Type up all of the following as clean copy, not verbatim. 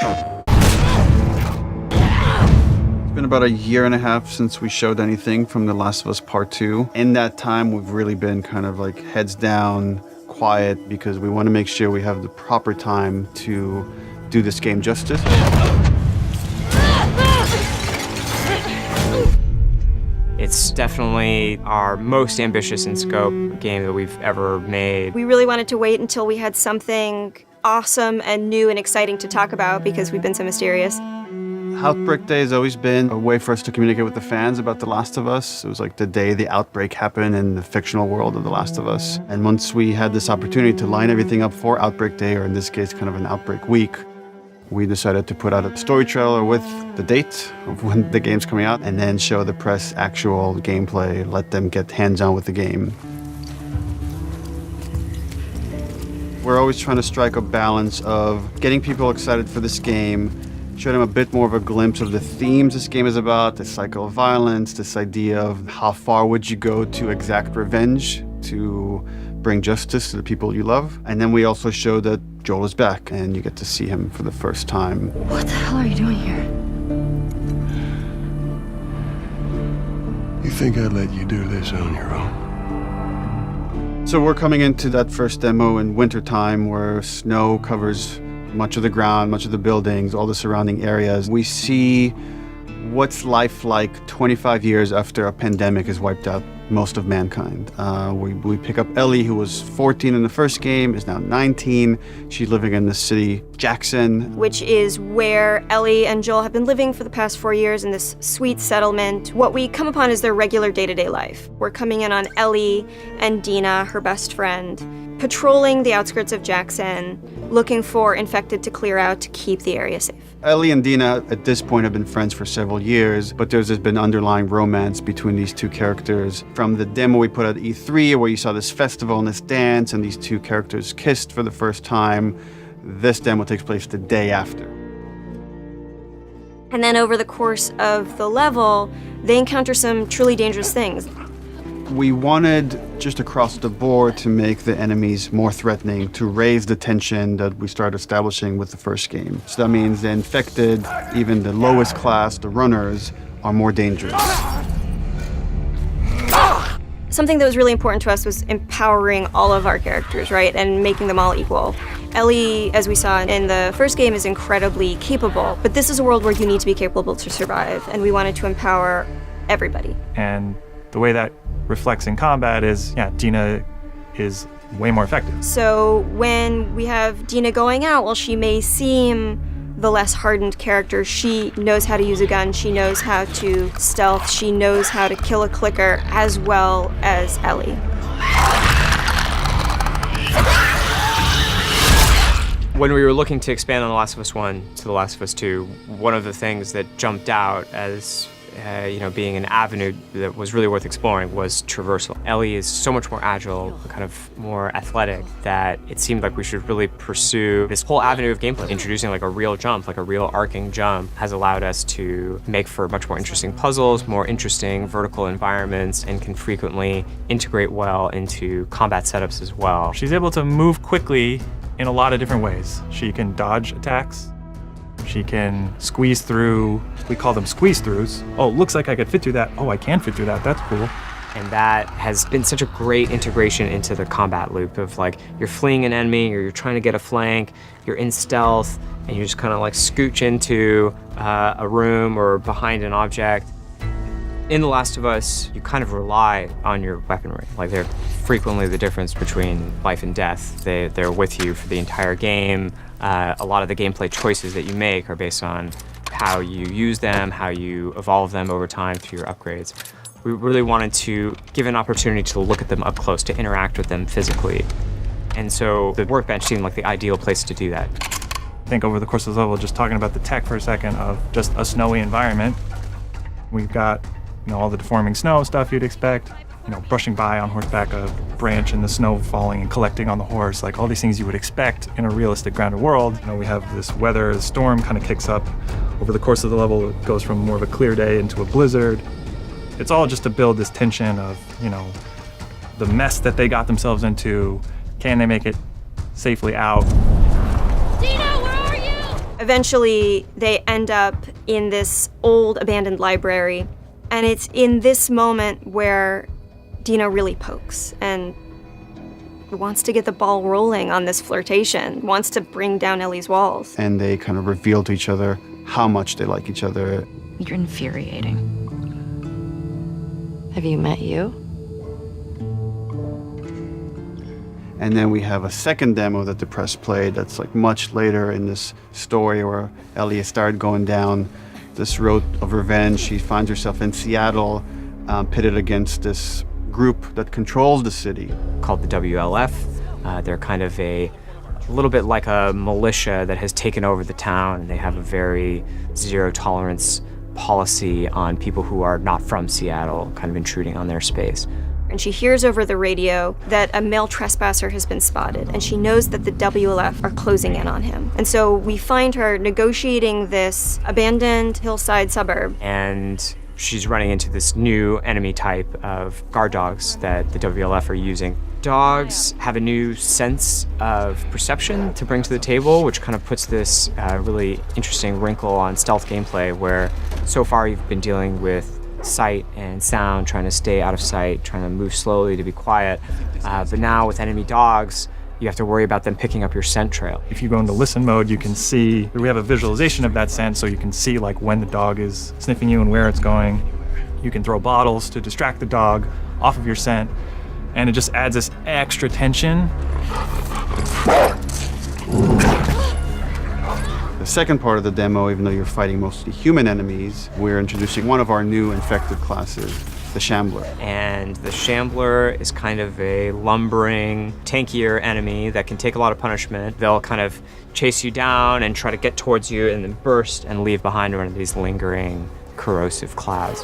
It's been about a year and a half since we showed anything from The Last of Us Part 2. In that time, we've really been kind of like heads down, quiet, because we want to make sure we have the proper time to do this game justice. It's definitely our most ambitious in scope game that we've ever made. We really wanted to wait until we had something awesome and new and exciting to talk about because we've been so mysterious. Outbreak Day has always been a way for us to communicate with the fans about The Last of Us. It was like the day the outbreak happened in the fictional world of The Last of Us. And once we had this opportunity to line everything up for Outbreak Day, or in this case, kind of an Outbreak Week, we decided to put out a story trailer with the date of when the game's coming out, and then show the press actual gameplay, let them get hands-on with the game. We're always trying to strike a balance of getting people excited for this game, show them a bit more of a glimpse of the themes this game is about, the cycle of violence, this idea of how far would you go to exact revenge to bring justice to the people you love. And then we also show that Joel is back and you get to see him for the first time. What the hell are you doing here? You think I'd let you do this on your own? So we're coming into that first demo in wintertime where snow covers much of the ground, much of the buildings, all the surrounding areas. We see what's life like 25 years after a pandemic has wiped out most of mankind. We pick up Ellie, who was 14 in the first game, is now 19. She's living in the city, Jackson. Which is where Ellie and Joel have been living for the past 4 years in this sweet settlement. What we come upon is their regular day-to-day life. We're coming in on Ellie and Dina, her best friend, patrolling the outskirts of Jackson, looking for infected to clear out to keep the area safe. Ellie and Dina at this point have been friends for several years, but there's been underlying romance between these two characters. From the demo we put at E3, where you saw this festival and this dance, and these two characters kissed for the first time, this demo takes place the day after. And then over the course of the level, they encounter some truly dangerous things. We wanted just across the board to make the enemies more threatening, to raise the tension that we started establishing with the first game. So that means the infected, even the lowest class, the runners, are more dangerous. Something that was really important to us was empowering all of our characters, right, and making them all equal. Ellie, as we saw in the first game, is incredibly capable, but this is a world where you need to be capable to survive, and we wanted to empower everybody. And the way that reflects in combat is, Dina is way more effective. So when we have Dina going out, while she may seem the less hardened character, she knows how to use a gun, she knows how to stealth, she knows how to kill a clicker as well as Ellie. When we were looking to expand on The Last of Us 1 to The Last of Us 2, one of the things that jumped out as being an avenue that was really worth exploring was traversal. Ellie is so much more agile, kind of more athletic, that it seemed like we should really pursue this whole avenue of gameplay. Introducing like a real jump, like a real arcing jump, has allowed us to make for much more interesting puzzles, more interesting vertical environments, and can frequently integrate well into combat setups as well. She's able to move quickly in a lot of different ways. She can dodge attacks. She can squeeze through, we call them squeeze-throughs. Oh, looks like I could fit through that. Oh, I can fit through that, that's cool. And that has been such a great integration into the combat loop of like, you're fleeing an enemy, or you're trying to get a flank, you're in stealth, and you just kind of like scooch into a room or behind an object. In The Last of Us, you kind of rely on your weaponry. Like, they're frequently the difference between life and death. They're with you for the entire game. A lot of the gameplay choices that you make are based on how you use them, how you evolve them over time through your upgrades. We really wanted to give an opportunity to look at them up close, to interact with them physically. And so the workbench seemed like the ideal place to do that. I think over the course of the level, just talking about the tech for a second of just a snowy environment, we've got all the deforming snow stuff you'd expect, brushing by on horseback a branch and the snow falling and collecting on the horse, like all these things you would expect in a realistic grounded world. We have this weather, the storm kind of kicks up. Over the course of the level, it goes from more of a clear day into a blizzard. It's all just to build this tension of, the mess that they got themselves into. Can they make it safely out? Dina, where are you? Eventually, they end up in this old abandoned library, and it's in this moment where Dina really pokes and wants to get the ball rolling on this flirtation, wants to bring down Ellie's walls. And they kind of reveal to each other how much they like each other. You're infuriating. Have you met you? And then we have a second demo that the press played that's like much later in this story where Ellie has started going down this road of revenge. She finds herself in Seattle, pitted against this group that controls the city. Called the WLF. They're kind of a little bit like a militia that has taken over the town, and they have a very zero tolerance policy on people who are not from Seattle, kind of intruding on their space. And she hears over the radio that a male trespasser has been spotted, and she knows that the WLF are closing in on him. And so we find her negotiating this abandoned hillside suburb. And she's running into this new enemy type of guard dogs that the WLF are using. Dogs have a new sense of perception to bring to the table, which kind of puts this really interesting wrinkle on stealth gameplay, where so far you've been dealing with sight and sound, trying to stay out of sight, trying to move slowly to be quiet. But now with enemy dogs, you have to worry about them picking up your scent trail. If you go into listen mode, you can see, we have a visualization of that scent, so you can see like when the dog is sniffing you and where it's going. You can throw bottles to distract the dog off of your scent, and it just adds this extra tension. The second part of the demo, even though you're fighting mostly human enemies, we're introducing one of our new infected classes, the Shambler. And the Shambler is kind of a lumbering, tankier enemy that can take a lot of punishment. They'll kind of chase you down and try to get towards you and then burst and leave behind one of these lingering, corrosive clouds.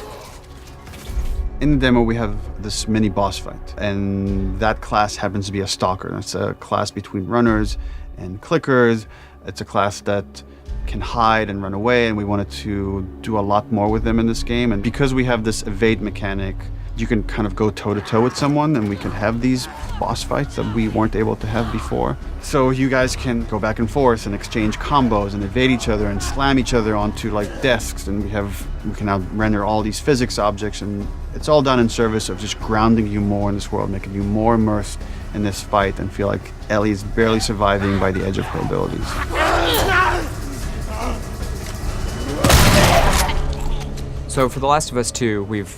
In the demo, we have this mini boss fight, and that class happens to be a stalker. It's a class between runners and clickers. It's a class that can hide and run away, and we wanted to do a lot more with them in this game. And because we have this evade mechanic, you can kind of go toe-to-toe with someone, and we can have these boss fights that we weren't able to have before. So you guys can go back and forth and exchange combos and evade each other and slam each other onto like desks, and we can now render all these physics objects, and it's all done in service of just grounding you more in this world, making you more immersed in this fight and feel like Ellie's barely surviving by the edge of her abilities. So for The Last of Us 2, we've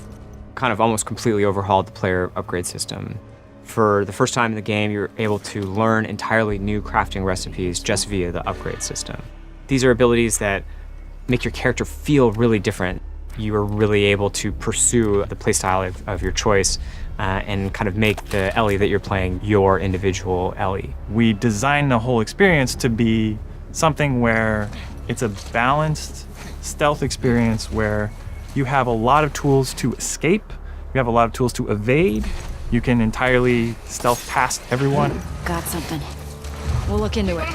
kind of almost completely overhauled the player upgrade system. For the first time in the game, you're able to learn entirely new crafting recipes just via the upgrade system. These are abilities that make your character feel really different. You are really able to pursue the playstyle of your choice and kind of make the Ellie that you're playing your individual Ellie. We designed the whole experience to be something where it's a balanced stealth experience where you have a lot of tools to escape, you have a lot of tools to evade, you can entirely stealth past everyone. Got something. We'll look into it.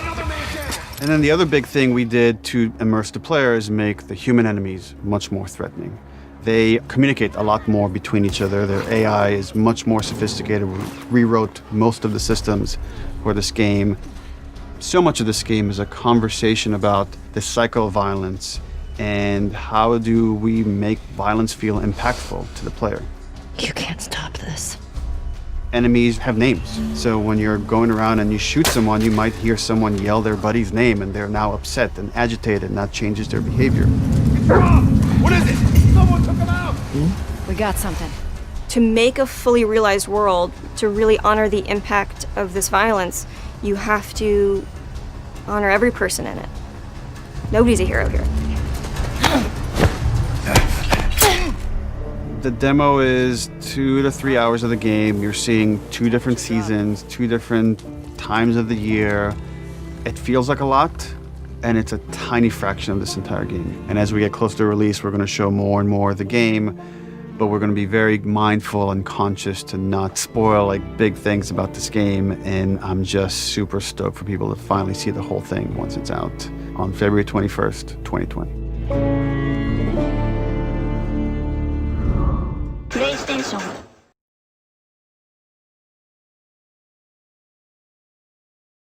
And then the other big thing we did to immerse the player is make the human enemies much more threatening. They communicate a lot more between each other. Their AI is much more sophisticated. We rewrote most of the systems for this game. So much of this game is a conversation about the cycle of violence and how do we make violence feel impactful to the player. You can't stop this. Enemies have names. So when you're going around and you shoot someone, you might hear someone yell their buddy's name and they're now upset and agitated, and that changes their behavior. What is it? Someone took him out! We got something. To make a fully realized world, to really honor the impact of this violence, you have to honor every person in it. Nobody's a hero here. The demo is 2 to 3 hours of the game. You're seeing 2 different seasons, 2 different times of the year. It feels like a lot, and it's a tiny fraction of this entire game. And as we get closer to release, we're going to show more and more of the game, but we're going to be very mindful and conscious to not spoil like big things about this game. And I'm just super stoked for people to finally see the whole thing once it's out on February 21st, 2020.